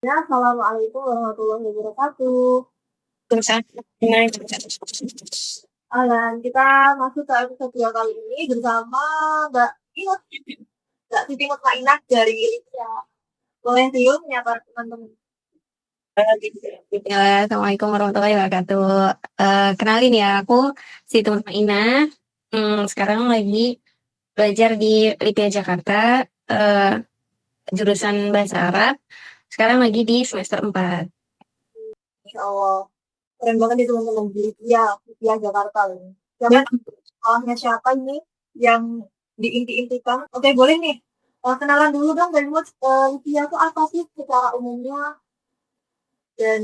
Ya, assalamualaikum warahmatullahi wabarakatuh. Alan, kita masuk ke episode 2 kali ini bersama Mbak Inut, Mbak Siti Mutmainah dari Indonesia. Boleh Rio menyapa teman-teman. Ya, Assalamualaikum warahmatullahi wabarakatuh. Kenalin ya, aku Siti Mutmainah. Sekarang lagi belajar di LIPIA Jakarta, jurusan Bahasa Arab. Sekarang lagi di semester 4. Insya Allah. Keren banget nih teman-teman di Lipia Jakarta ini. Siapa sekolahnya siapa ini yang diinti-intikan? Oke, boleh nih. Kenalan dulu dong dari Lipia itu apa sih secara umumnya dan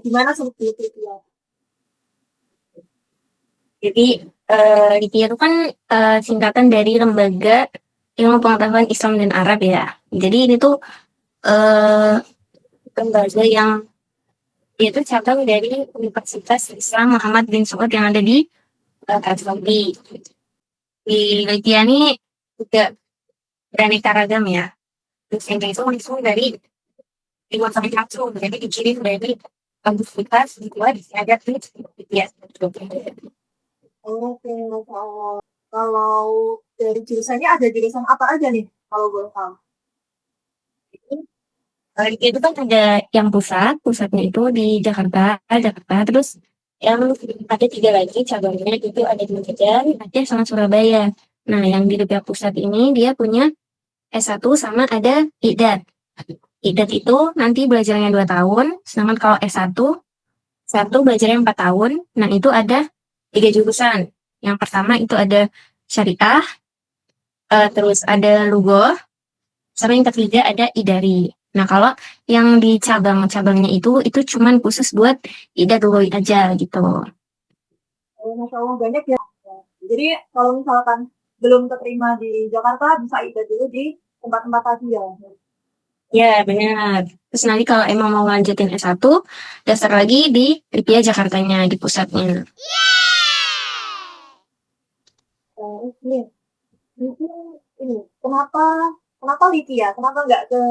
gimana sih Lipia? Jadi, LIPIA itu kan singkatan dari Lembaga Ilmu Pengetahuan Islam dan Arab ya. Jadi ini tuh lembaga yang dia tuh cabang dari Universitas Islam Muhammad bin Saud yang ada di Arab Saudi. Di LIPIA ini juga beraneka ragam ya. Terus yang itu langsung dari dibuat sampai langsung, jadi dikirim dari universitas dibuat ada tuh ya. Oke, Masya Allah. Kalau dari jurusannya ada jurusan apa aja nih kalau boleh tahu? Itu kan ada yang pusatnya itu di Jakarta, terus yang ada 3 lagi cabangnya itu ada di Medan, Aceh sama Surabaya. Nah, yang di Lipia Pusat ini dia punya S1 sama ada IDAT. IDAT itu nanti belajarnya 2 tahun, sedangkan kalau S1 belajarnya 4 tahun. Nah, itu ada 3 jurusan. Yang pertama itu ada syariah, terus ada lughoh, sama yang ketiga ada idari. Nah, kalau yang di cabang-cabangnya itu cuman khusus buat ida dulu aja gitu. Masya Allah banyak ya. Jadi kalau misalkan belum keterima di Jakarta bisa ida dulu di tempat-tempat tadi ya. Ya, benar. Terus nanti kalau emang mau lanjutin S1, dasar lagi di LIPIA Jakartanya, di pusatnya. Ini, ini kenapa kenapa Liti ya? Kenapa nggak ke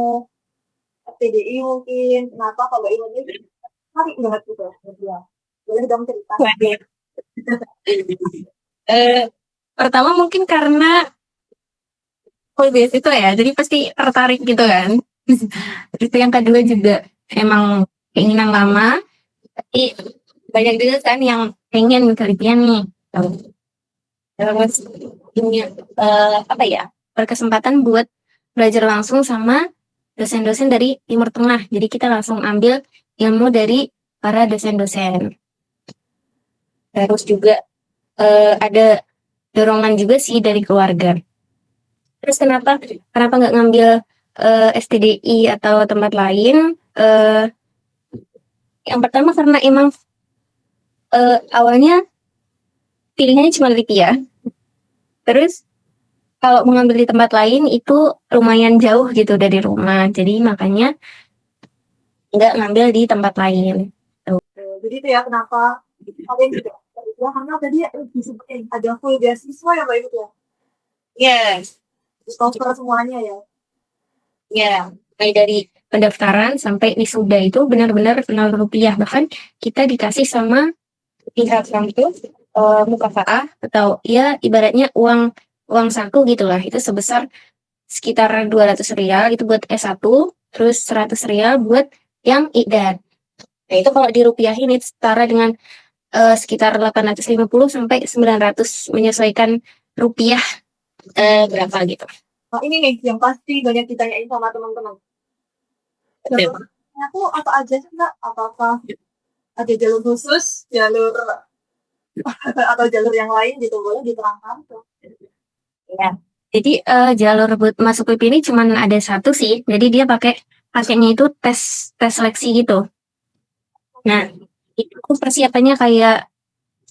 FTDI mungkin? Kenapa kalau ini menarik banget gitu ya? Boleh dong cerita. Waduh. Pertama mungkin karena hobbies itu ya, jadi pasti tertarik gitu kan. Terus yang kedua juga emang keinginan lama, tapi banyak juga kan yang pengen ke LIPIA nih. Terus ini apa ya, berkesempatan buat belajar langsung sama dosen-dosen dari Timur Tengah. Jadi kita langsung ambil ilmu dari para dosen-dosen. Terus juga ada dorongan juga sih dari keluarga. Terus kenapa nggak ngambil STDI atau tempat lain? Yang pertama karena emang awalnya pilihannya cuma LIPIA. Terus kalau mengambil di tempat lain itu lumayan jauh gitu dari rumah. Jadi makanya nggak ngambil di tempat lain. Jadi itu ya kenapa kalian juga ya, karena tadi disebutin ada full beasiswa ya Mbak itu ya. Yes. Cover semuanya ya. Ya, mulai dari pendaftaran sampai wisuda itu benar-benar 0 rupiah. Bahkan kita dikasih sama pihak kampus mukafaah atau ya ibaratnya uang uang saku gitulah. Itu sebesar sekitar 200 rial itu buat S1, terus 100 rial buat yang IDAT. Nah, itu kalau dirupiahin itu setara dengan sekitar 850 sampai 900 menyesuaikan rupiah berapa gitu. Nah, ini nih yang pasti banyak ditanyain sama teman-teman. Jalurnya tuh apa aja sih Mbak? Apakah ada jalur khusus, jalur atau jalur yang lain gitu boleh diterangkan tuh. Ya. Jadi jalur buat masuk PIP ini cuma ada satu sih. Jadi dia pakainya itu tes seleksi gitu. Nah, itu persiapannya kayak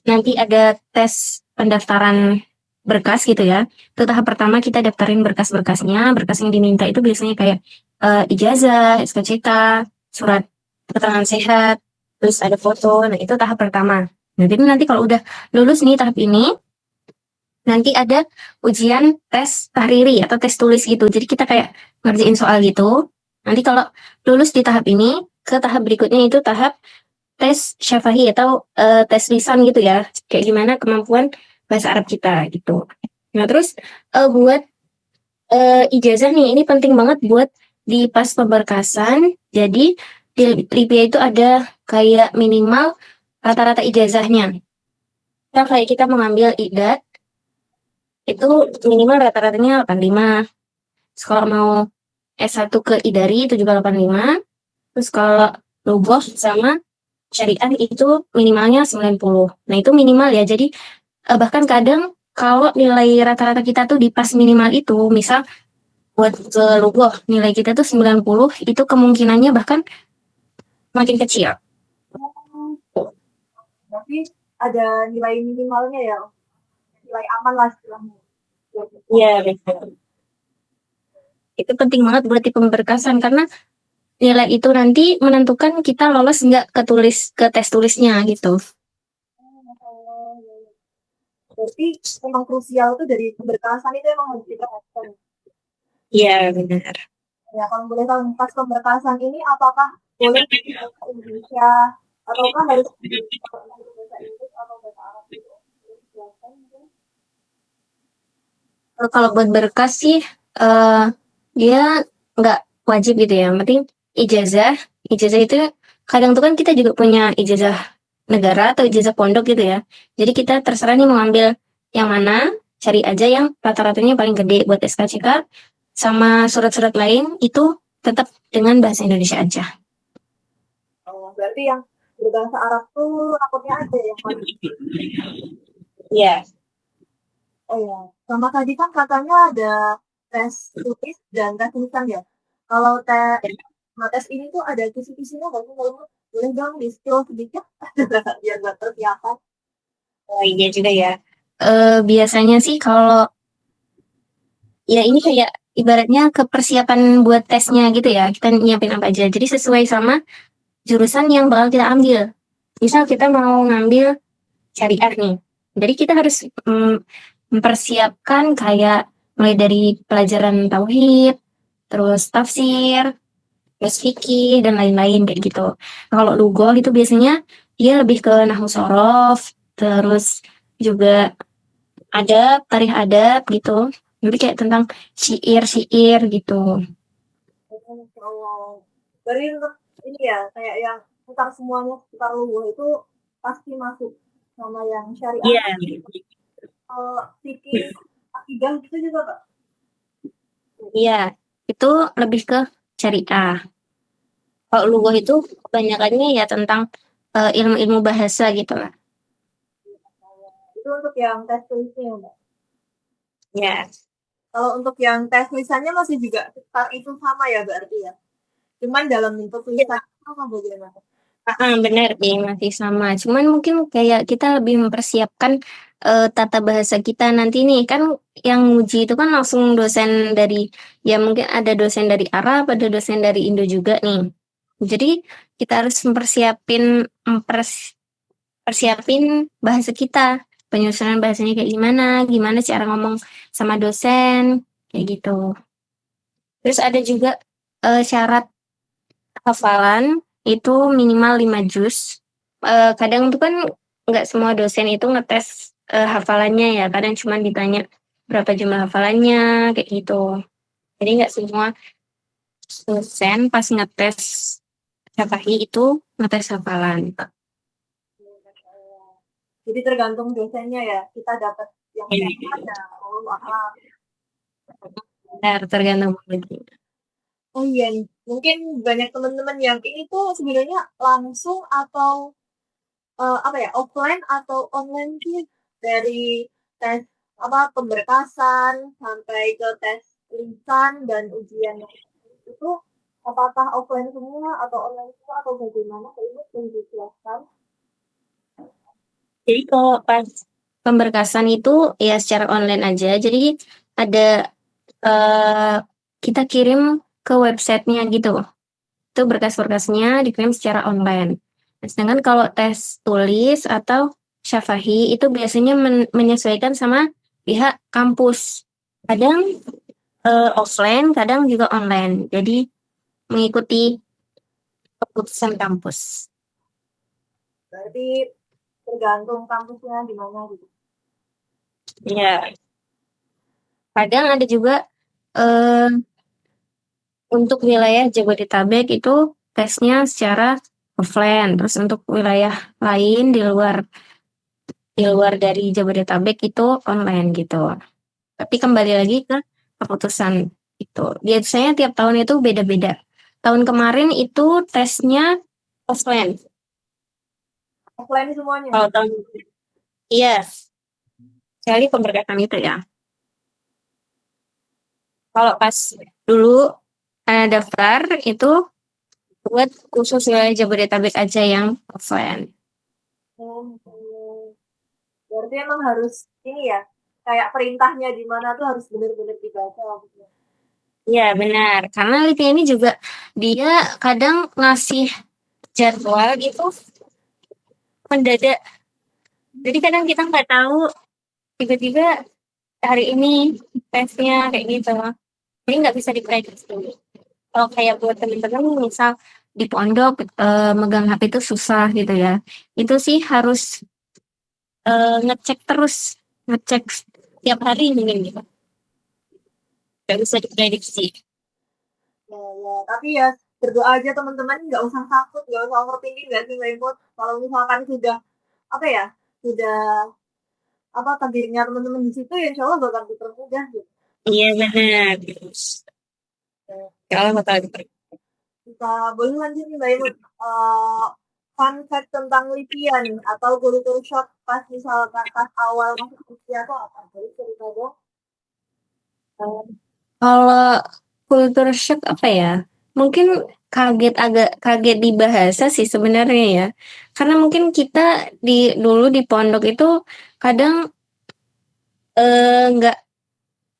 nanti ada tes pendaftaran berkas gitu ya. Itu tahap pertama kita daftarin berkas-berkasnya. Berkas yang diminta itu biasanya kayak ijazah, SKCK, surat keterangan sehat, terus ada foto. Nah, itu tahap pertama. Nah, jadi nanti kalau udah lulus nih tahap ini, nanti ada ujian tes tahriri atau tes tulis gitu. Jadi kita kayak ngerjain soal gitu. Nanti kalau lulus di tahap ini, ke tahap berikutnya itu tahap tes syafahi atau tes lisan gitu ya. Kayak gimana kemampuan bahasa Arab kita gitu. Nah terus buat ijazah nih, ini penting banget buat di pas pemberkasan. Jadi di LIPIA itu ada kayak minimal rata-rata ijazahnya. Nah, kayak kita mengambil IDAT, itu minimal rata-ratanya 85. Terus kalau mau S1 ke IDARI itu juga 85. Terus kalau Lugoh sama Syariah itu minimalnya 90. Nah itu minimal ya, jadi bahkan kadang kalau nilai rata-rata kita tuh di pas minimal itu, misal buat ke Lugoh nilai kita tuh 90, itu kemungkinannya bahkan makin kecil. Berarti ada nilai minimalnya ya, nilai aman lah istilahnya. Iya, betul. Itu penting banget buat di pemberkasan karena nilai itu nanti menentukan kita lolos nggak ke tes tulisnya gitu. Berarti memang krusial tuh dari pemberkasan itu emang harus diperhatikan. Iya, benar. Ya kalau boleh tahu pas pemberkasan ini apakah boleh bahasa Indonesia ataukah harus bahasa Inggris atau bahasa Arab gitu? Kalau buat berkas sih dia nggak wajib gitu ya. Yang penting ijazah, ijazah itu kadang tuh kan kita juga punya ijazah negara atau ijazah pondok gitu ya. Jadi kita terserah nih mau ambil yang mana, cari aja yang rata-ratanya paling gede buat SKCK, sama surat-surat lain itu tetap dengan bahasa Indonesia aja. Oh, berarti yang berbahasa Arab tuh takutnya ada yang paling. Iya. Oh ya, sama tadi kan katanya ada tes tulis dan tes tulisan ya. Kalau tes ini tuh ada kisi-kisinya nggak sih? Kalau boleh dong di skill sedikit biar nggak terbiasa. Oh iya juga ya. Biasanya sih kalau ya ini kayak ibaratnya kepersiapan buat tesnya gitu ya. Kita nyiapin apa aja. Jadi sesuai sama jurusan yang bakal kita ambil. Misal kita mau ngambil syariah nih. Jadi kita harus mempersiapkan kayak mulai dari pelajaran tauhid, terus tafsir, terus fikih dan lain-lain kayak gitu. Kalau lugol itu biasanya dia lebih ke nahwu sorof, terus juga ada tarikh adab gitu. Jadi kayak tentang syair-syair gitu. Oh, berarti untuk ini ya kayak yang sekitar semuanya sekitar lugu itu pasti masuk sama yang syariah. Iya. Fikih akidah gitu juga Kak. Iya, itu lebih ke syariah. Kalau lughah itu kebanyakannya ya tentang ilmu-ilmu bahasa gitu lah. Itu untuk yang tes tulisnya Mbak. Ya. Kalau untuk yang tes tulisannya masih juga sekitar itu sama ya berarti ya. Cuman dalam bentuk tulisan sama bagaimana? Benar sih masih sama. Cuman mungkin kayak kita lebih mempersiapkan tata bahasa kita nanti nih kan yang uji itu kan langsung dosen dari ya mungkin ada dosen dari Arab, ada dosen dari Indo juga nih. Jadi kita harus persiapin bahasa kita, penyusunan bahasanya kayak gimana, gimana cara ngomong sama dosen, kayak gitu. Terus ada juga syarat hafalan itu minimal 5 juz. Kadang tuh kan nggak semua dosen itu ngetes hafalannya ya, kadang cuma ditanya berapa jumlah hafalannya, kayak gitu. Jadi nggak semua dosen pas ngetes syafahi itu ngetes hafalan. Jadi tergantung dosennya ya. Kita dapat yang ada. Oh, maaf. Benar, tergantung lagi. Oh iya nih, mungkin banyak teman-teman yang ini tuh sebenarnya langsung atau apa ya offline atau online sih dari tes apa pemberkasan sampai ke tes lisan dan ujian itu apakah offline semua atau online semua atau bagaimana? Ini perlu dijelaskan. Jadi kalau pas pemberkasan itu ya secara online aja. Jadi ada kita kirim ke websitenya gitu. Itu berkas-berkasnya dikirim secara online. Nah, sedangkan kalau tes tulis atau syafahi itu biasanya menyesuaikan sama pihak kampus. Kadang offline, kadang juga online. Jadi mengikuti keputusan kampus. Berarti tergantung kampusnya di mana gitu. Ya, kadang ada juga eh, untuk wilayah Jabodetabek itu tesnya secara offline. Terus untuk wilayah lain di luar dari Jabodetabek itu online gitu. Tapi kembali lagi ke keputusan itu. Biasanya tiap tahun itu beda-beda. Tahun kemarin itu tesnya offline. Offline semuanya. Kalau tahun iya, sekali pemberkatan itu ya. Kalau pas dulu daftar itu buat khusus wilayah Jabodetabek aja yang offline. Oh, berarti emang harus ini ya, kayak perintahnya di mana tuh harus benar-benar dibaca gitu. Iya benar, karena Livia ini juga dia kadang ngasih jadwal itu mendadak. Jadi kadang kita nggak tahu tiba-tiba hari ini tesnya kayak gitu. Jadi nggak bisa diprediksi. Kalau kayak buat temen-temen misal di pondok megang HP itu susah gitu ya. Itu sih harus ngecek terus, ngecek tiap hari mungkin gitu. Nggak bisa diprediksi. Ya, tapi ya berdoa aja teman-teman, nggak usah takut, nggak usah overthinking, nggak sih Mbak Imut. Kalau misalkan sudah apa ya, sudah apa takdirnya teman-teman di situ, ya insya Allah bakal dipermudah gitu. Iya benar. Kalau bakal Kita boleh lanjut nih Mbak Imut. Fun fact tentang Livia nih, atau culture shock pas misalkan pas awal masuk Livia tuh apa? Jadi cerita dong. Kalau culture shock apa ya? Mungkin agak kaget di bahasa sih sebenarnya ya. Karena mungkin kita dulu di pondok itu kadang nggak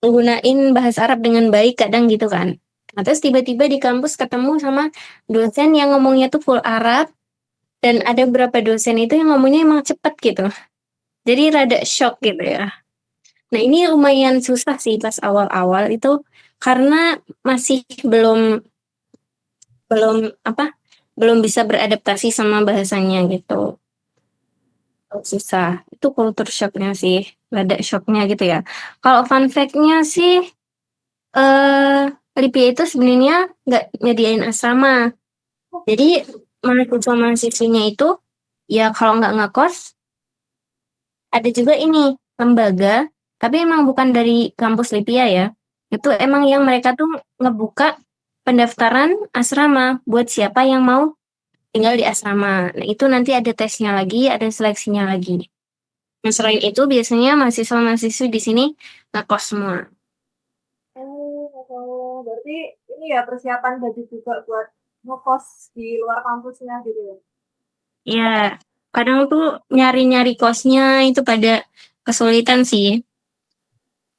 gunain bahasa Arab dengan baik kadang gitu kan. Nah, terus tiba-tiba di kampus ketemu sama dosen yang ngomongnya tuh full Arab dan ada beberapa dosen itu yang ngomongnya emang cepet gitu. Jadi rada shock gitu ya. Nah, ini lumayan susah sih pas awal-awal itu karena masih belum belum apa belum bisa beradaptasi sama bahasanya gitu. Susah. Itu culture shocknya sih. Rada shocknya gitu ya. Kalau fun fact-nya sih eh Lipia itu sebenarnya nggak nyediain asrama. Jadi mahasiswa-mahasiswinya itu ya kalau nggak ngekos ada juga ini lembaga tapi emang bukan dari kampus Lipia ya. Itu emang yang mereka tuh ngebuka pendaftaran asrama buat siapa yang mau tinggal di asrama. Nah, itu nanti ada tesnya lagi, ada seleksinya lagi. Nah, selain itu biasanya mahasiswa-mahasiswi di sini ngekos semua. Oh, berarti ini ya persiapan baju juga buat ngekos di luar kampusnya gitu ya. Ya, kadang tuh nyari-nyari kosnya itu pada kesulitan sih.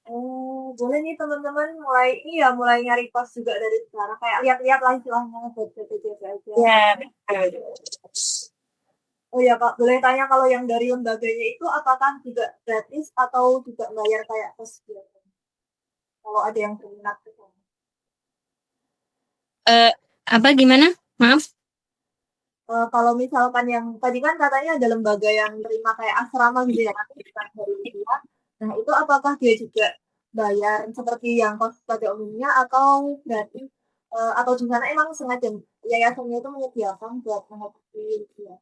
Oh, boleh nih teman-teman mulai ini ya mulai nyari kos juga dari sekarang. Kayak lihat-lihat lah istilahnya buat BPJS aja. Ya, betul. Oh ya Kak, boleh tanya kalau yang dari lembaganya itu apakah juga gratis atau juga bayar kayak kos biasa? Kalau ada yang berminat ke sana. Eh, apa gimana? Maaf. Kalau misalkan yang tadi kan katanya ada lembaga yang terima kayak asrama gitu ya, tapi bukan dari dia. Nah, itu apakah dia juga bayar seperti yang kos pada umumnya atau gratis? Atau di sana emang sengaja yayasannya itu menyediakan buat menghadapi dia?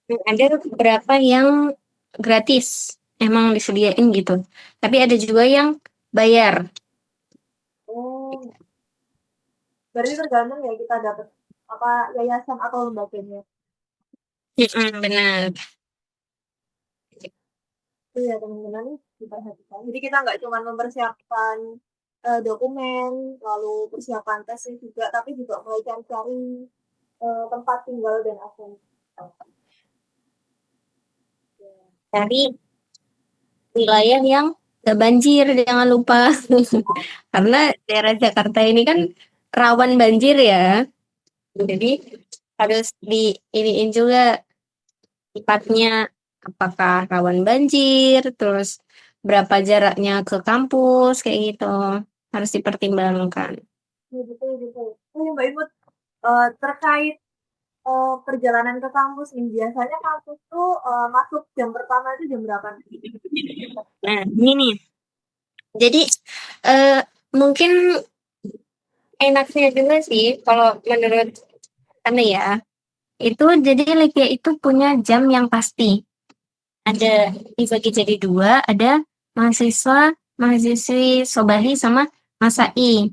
Ada beberapa yang gratis, emang disediain gitu. Tapi ada juga yang bayar. Oh, berarti tergantung ya kita dapat apa yayasan atau lembaganya. Benar. Itu ya teman-teman diperhatikan. Jadi kita nggak cuma mempersiapkan dokumen, lalu persiapan tesnya juga, tapi juga mulai cari-cari tempat tinggal dan akses. Cari wilayah yang gak banjir, jangan lupa. Karena daerah Jakarta ini kan rawan banjir ya. Jadi harus diiniin juga tempatnya apakah rawan banjir, terus berapa jaraknya ke kampus kayak gitu. Harus dipertimbangkan. Betul betul. Oh ya Mbak Imut, terkait perjalanan ke kampus nih, biasanya kampus tuh masuk jam pertama itu jam berapa nih? Nah, ini nih. Jadi eh mungkin enaknya juga sih kalau menurut Anda ya. Itu jadi Livia itu punya jam yang pasti. Ada dibagi jadi dua, ada mahasiswa, mahasiswi Sobahi sama Masai.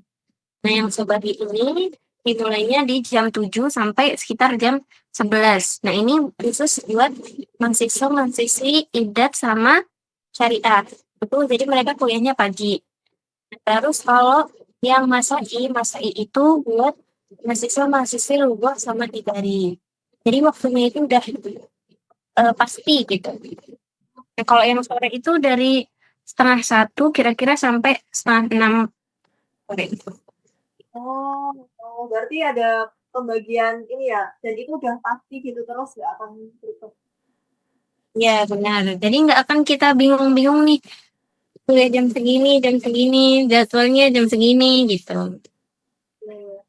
Nah, yang Sobahi ini dimulainya di jam 7 sampai sekitar jam 11. Nah, ini khusus buat mahasiswa, mahasiswi idat sama syariat. Betul, jadi mereka kuliahnya pagi. Terus kalau yang Masai, Masai itu buat mahasiswa, mahasiswi luar sama Idari. Jadi waktunya itu udah pasti gitu. Nah, kalau yang sore itu dari setengah 1 kira-kira sampai setengah 6 sore itu. Oh, oh, berarti ada pembagian ini ya, dan itu udah pasti gitu terus nggak akan berubah. Ya benar. Jadi nggak akan kita bingung-bingung nih kuliah jam segini, jadwalnya jam segini gitu. Nah,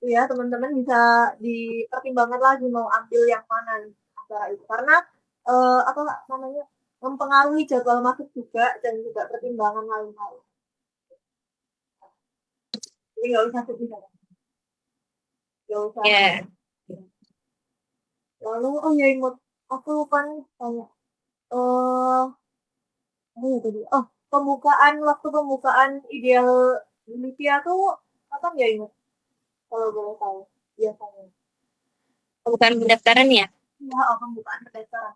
itu ya teman-teman bisa dipertimbangkan lagi mau ambil yang mana nih antara itu karena apa namanya mempengaruhi jadwal masuk juga dan juga pertimbangan lain-lain. Jadi nggak usah sedih, nggak usah. Ya, Lalu oh ya Imut, aku lupa nih tanya. Eh, apa ya tadi? Oh, waktu pembukaan ideal Olivia tuh apa ya Imut? Kalau boleh tahu biasanya. bukan pendaftaran ya. Ya, oh, pembukaan pendaftaran.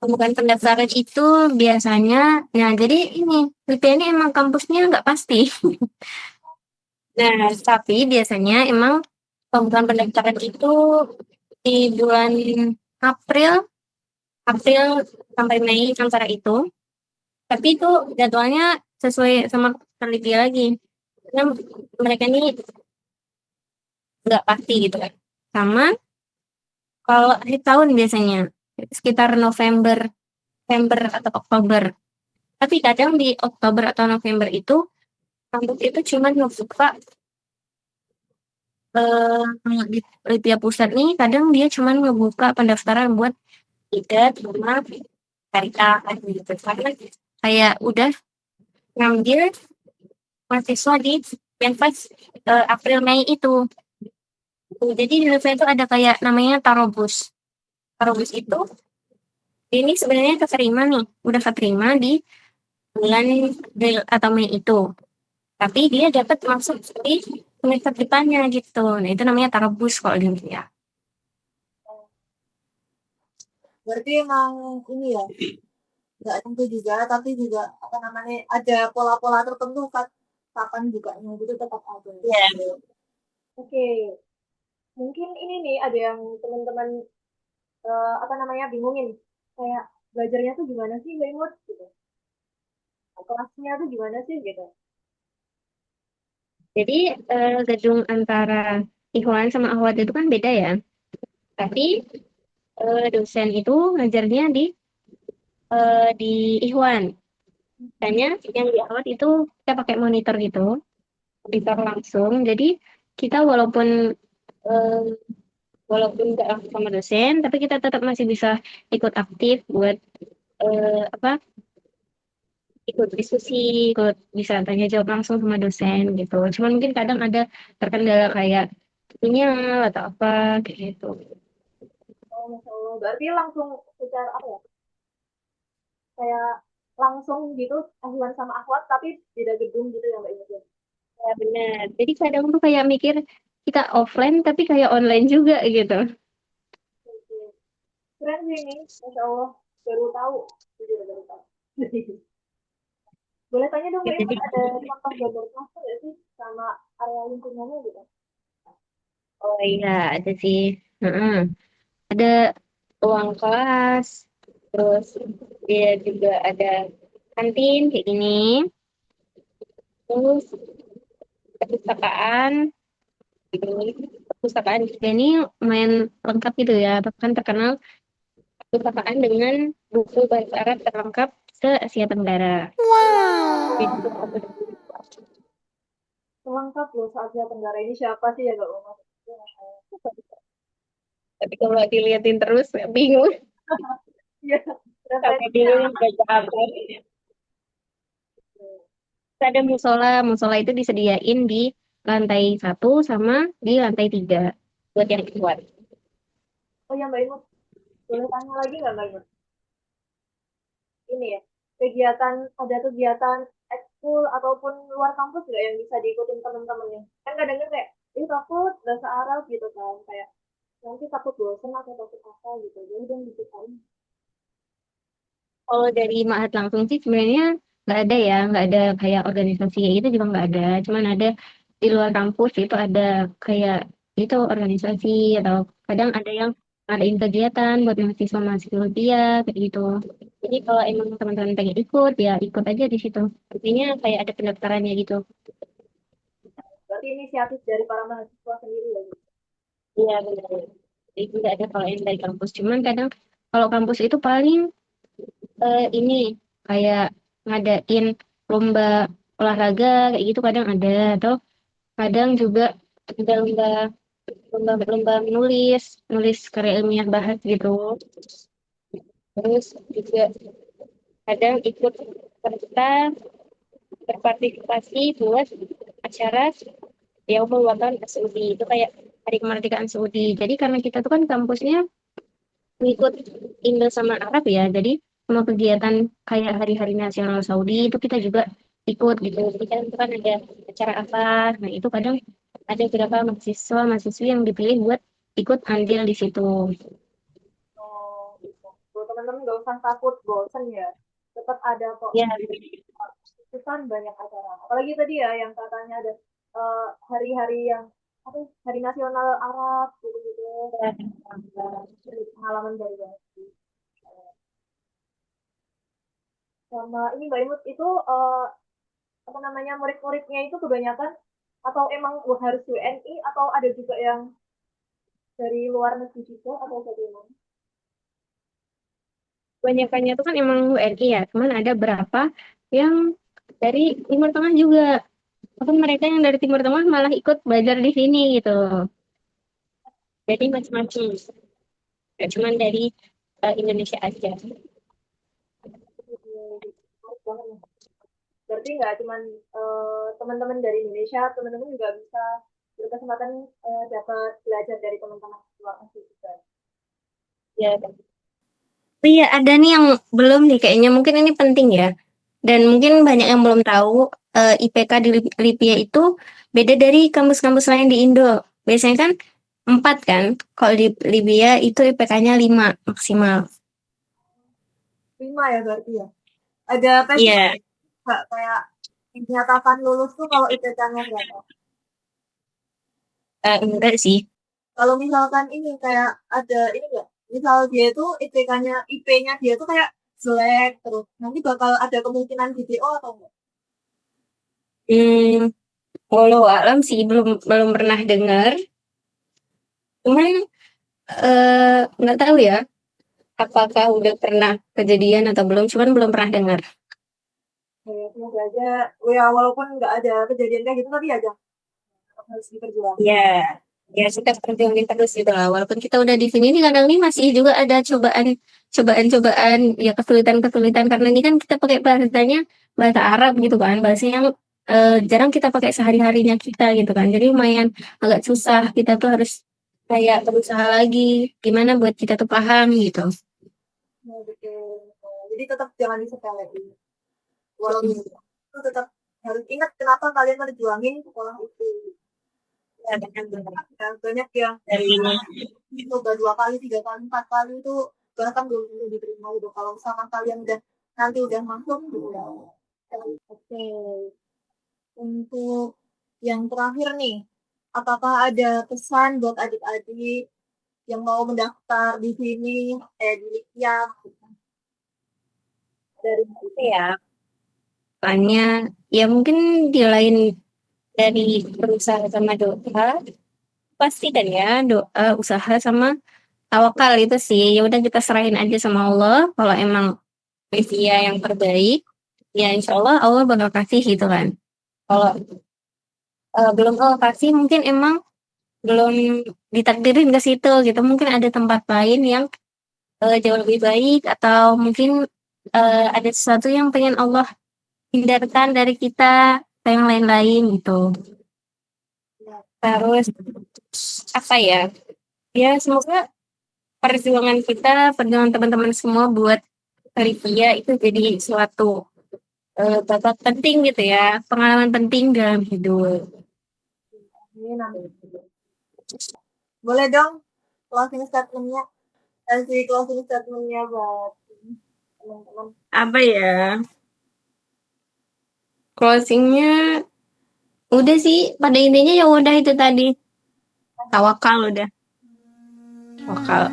Pembukaan pendaftaran itu biasanya, nah jadi ini, VPN ini emang kampusnya nggak pasti. Nah, tapi biasanya emang pembukaan pendaftaran itu di bulan April, April sampai Mei antara itu. Tapi itu jadwalnya sesuai sama penelitian lagi. Karena mereka ini nggak pasti gitu kan. Sama kalau akhir tahun biasanya sekitar November, November atau Oktober. Tapi kadang di Oktober atau November itu kampus itu cuma ngebuka kalau di Lipia Pusat nih kadang dia cuma ngebuka pendaftaran buat idat sama syariah gitu. Karena kayak udah ngambil mahasiswa di yang pas April Mei itu. Jadi di Lipia itu ada kayak namanya Tarobus. Tarobus itu ini sebenarnya keterima nih, udah keterima di bulan April atau Mei itu. Tapi dia dapat masuk di semester depannya gitu. Nah, itu namanya tarobus kalau di Indonesia. Berarti emang ini ya, nggak tentu juga, tapi juga apa namanya ada pola-pola tertentu kan kapan bukanya gitu tetap ada. Ya. Oke, mungkin ini nih ada yang teman-teman apa namanya bingungin kayak belajarnya tuh gimana sih Mbak Imut gitu. Kelasnya tuh gimana sih gitu. Jadi gedung antara Ikhwan sama Ahwat itu kan beda ya. Tapi dosen itu ngajarnya di Ikhwan. Hanya yang di Ahwat itu kita pakai monitor gitu, monitor langsung. Jadi kita eh, walaupun nggak langsung sama dosen, tapi kita tetap masih bisa ikut aktif buat apa ikut diskusi, ikut bisa tanya jawab langsung sama dosen gitu. Cuman mungkin kadang ada terkendala kayak sinyal atau apa kayak gitu. Oh, Masya Allah. Berarti langsung secara apa ya? Kayak langsung gitu ahuan sama akhwat tapi beda gedung gitu ya Mbak Imut ya. Ya benar. Jadi kadang tuh kayak mikir kita offline tapi kayak online juga gitu. Oke. Keren sih ini, Masya Allah. Baru tahu. Jujur baru tahu. Boleh tanya dong Ya, Mbak Imut jadi ada contoh gambar klaster nggak sih sama area lingkungannya gitu? oh iya ada sih. Heeh. Ada ruang kelas, terus dia juga ada kantin kayak gini, terus perpustakaan, ini perpustakaan juga ini lumayan lengkap gitu ya, bahkan terkenal perpustakaan dengan buku bahasa Arab terlengkap se Asia Tenggara. Wow. Jadi, Lengkap loh se-Asia Tenggara ini siapa sih ya gak mau masuk? Tapi kalau diliatin terus bingung. Iya, Sampai referensinya bingung baca apa. Ada musola, musola itu disediain di lantai 1 sama di lantai 3 buat yang kuat. oh ya Mbak Imut, boleh tanya lagi nggak Mbak Imut? Ini ya, ada kegiatan ekskul ataupun luar kampus nggak yang bisa diikutin teman-temannya? Kan kadang kan kayak, ini takut bahasa Arab gitu kan, kayak nanti takut bosan atau takut apa gitu. Jadi dia diceritain. Kalau dari Mahat langsung sih sebenarnya nggak ada ya, nggak ada kayak organisasi kayak gitu juga nggak ada. Cuman ada di luar kampus itu ada kayak itu organisasi atau kadang ada yang ngadain kegiatan buat mahasiswa-mahasiswa dia kayak gitu. Jadi kalau emang teman-teman pengen ikut ya ikut aja di situ. Artinya kayak ada pendaftarannya gitu. Berarti inisiatif dari para mahasiswa sendiri ya gitu. Iya benar. Jadi nggak ada kalau yang dari kampus. Cuman kadang kalau kampus itu paling ini kayak ngadain lomba olahraga kayak gitu kadang ada atau kadang juga ada lomba menulis nulis karya ilmiah bahas gitu terus juga kadang ikut serta berpartisipasi buat acara yang mewakilkan Saudi itu kayak hari kemerdekaan Saudi jadi karena kita tuh kan kampusnya ngikut Indo sama Arab ya. Jadi semua kegiatan kayak hari-hari nasional Saudi itu kita juga ikut gitu. Jadi kan itu kan ada acara apa. Nah itu kadang ada beberapa mahasiswa mahasiswi yang dipilih buat ikut andil di situ. Oh, gitu. Tuh, teman-teman nggak usah takut bosan ya. Tetap ada kok Ya, itu kan banyak acara. Apalagi tadi ya yang katanya ada hari-hari yang apa ya, hari nasional Arab gitu-gitu. Jadi pengalaman baru banget sih. Sama ini Mbak Imut itu apa namanya murid-muridnya itu kebanyakan atau emang harus WNI atau ada juga yang dari luar negeri juga atau bagaimana? kebanyakannya tuh kan emang WNI ya. Cuman ada berapa yang dari Timur Tengah juga. Bahkan mereka yang dari Timur Tengah malah ikut belajar di sini gitu. Jadi macam-macam. Gak cuma dari Indonesia aja. Menarik banget nih. Berarti nggak cuman teman-teman dari Indonesia, teman-teman juga bisa berkesempatan dapat belajar dari teman-teman luar negeri juga. Ya, oh iya, ada nih yang belum nih kayaknya mungkin ini penting ya. Dan mungkin banyak yang belum tahu IPK di Lipia itu beda dari kampus-kampus lain di Indo. Biasanya kan 4 kan. Kalau di Libya itu IPK-nya 5 maksimal. 5 ya berarti ya. Ada tesnya Iya, nggak kayak dinyatakan lulus tuh kalau IPK-nya berapa? enggak sih. Kalau misalkan ini kayak ada ini nggak? Misal dia itu IPK-nya, IP-nya dia tuh kayak jelek terus. Nanti bakal ada kemungkinan DPO atau enggak? Hmm, walau alam sih belum belum pernah dengar. Cuman nggak tahu ya apakah udah pernah kejadian atau belum. Cuman belum pernah dengar. Ya, semoga aja, ya walaupun nggak ada kejadian kayak gitu, tapi aja harus diperjuangkan. Ya, ya kita perjuangin terus gitu lah. Walaupun kita udah di sini nih kadang nih masih juga ada cobaan-cobaan ya kesulitan-kesulitan karena ini kan kita pakai bahasanya bahasa Arab gitu kan, bahasa yang jarang kita pakai sehari-harinya kita gitu kan. Jadi lumayan agak susah. Kita tuh harus kayak berusaha lagi gimana buat kita tuh paham gitu. Nah, betul. Jadi tetap jangan disepelein. Walaupun itu tetap harus ingat kenapa kalian berjuangin sekolah itu. Ya, benar-benar. Ya, banyak yang Dari coba 2 kali, 3 kali, 4 kali itu bahkan belum tentu diterima gitu. Kalau misalkan kalian udah nanti udah masuk gitu ya. Oke, untuk yang terakhir nih, apakah ada pesan buat adik-adik yang mau mendaftar di sini, di Lipiang, dari ya, soalnya ya mungkin di lain dari berusaha sama doa pasti dan ya doa usaha sama tawakal itu sih ya udah kita serahin aja sama Allah kalau emang dia yang terbaik ya insya Allah Allah bakal kasih gitu kan kalau belum lokasi mungkin emang belum ditakdirin ke situ gitu. Mungkin ada tempat lain yang jauh lebih baik atau mungkin ada sesuatu yang pengen Allah hindarkan dari kita atau yang lain-lain gitu. Terus apa ya? Ya semoga perjuangan kita, perjuangan teman-teman semua buat Rifia itu jadi suatu babak penting gitu ya, pengalaman penting dalam hidup. Amin, amin. Boleh dong closing statement-nya. Kasih closing statement-nya buat teman-teman. Apa ya? Closingnya udah sih, pada intinya ya udah itu tadi. Tawakal udah. Tawakal.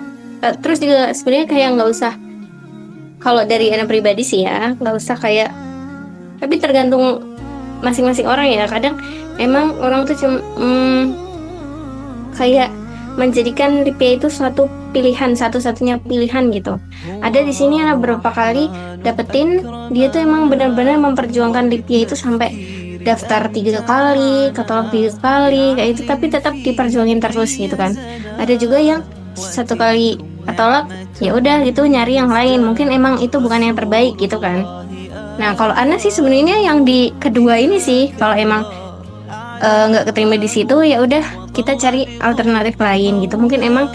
Terus juga sebenarnya kayak nggak usah, kalau dari anak pribadi sih ya, nggak usah kayak, tapi tergantung masing-masing orang ya. Kadang emang orang tuh cuma kayak menjadikan Lipia itu suatu pilihan, satu-satunya pilihan gitu. Ada di sini ada beberapa kali dapetin dia tuh emang benar-benar memperjuangkan Lipia itu sampai daftar 3 kali, ketolak 3 kali kayak itu, tapi tetap diperjuangin terus gitu kan. Ada juga yang 1 kali ketolak, ya udah gitu nyari yang lain. Mungkin emang itu bukan yang terbaik gitu kan. Nah kalau Ana sih sebenarnya yang di kedua ini sih, kalau emang nggak keterima di situ ya udah kita cari alternatif lain gitu. Mungkin emang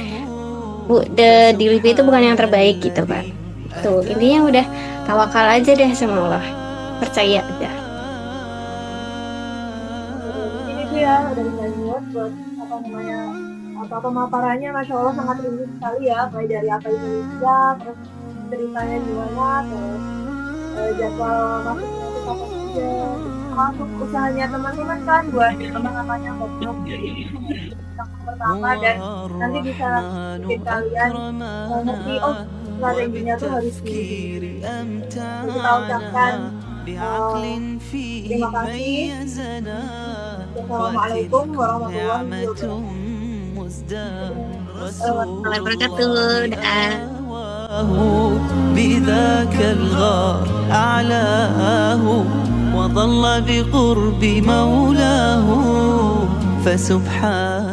di LIPI itu bukan yang terbaik gitu kan. Tuh intinya udah tawakal aja deh sama Allah, percaya aja. Ini tuh ya udah dibuat buat apa namanya, apa pemaparannya masya Allah sangat tinggi sekali ya, baik dari apa Indonesia, terus ceritanya gimana, terus jadwal masuknya itu kapan aja, masuk usahanya teman-teman kan buat apa-apanya ngobrol yang pertama, dan nanti bisa bikin kalian ngerti oh strateginya tuh harus gini. Jadi kita ucapkan terima kasih. Assalamualaikum warahmatullahi wabarakatuh. بذاك الغار أعلاه وظل بقرب مولاه فسبحان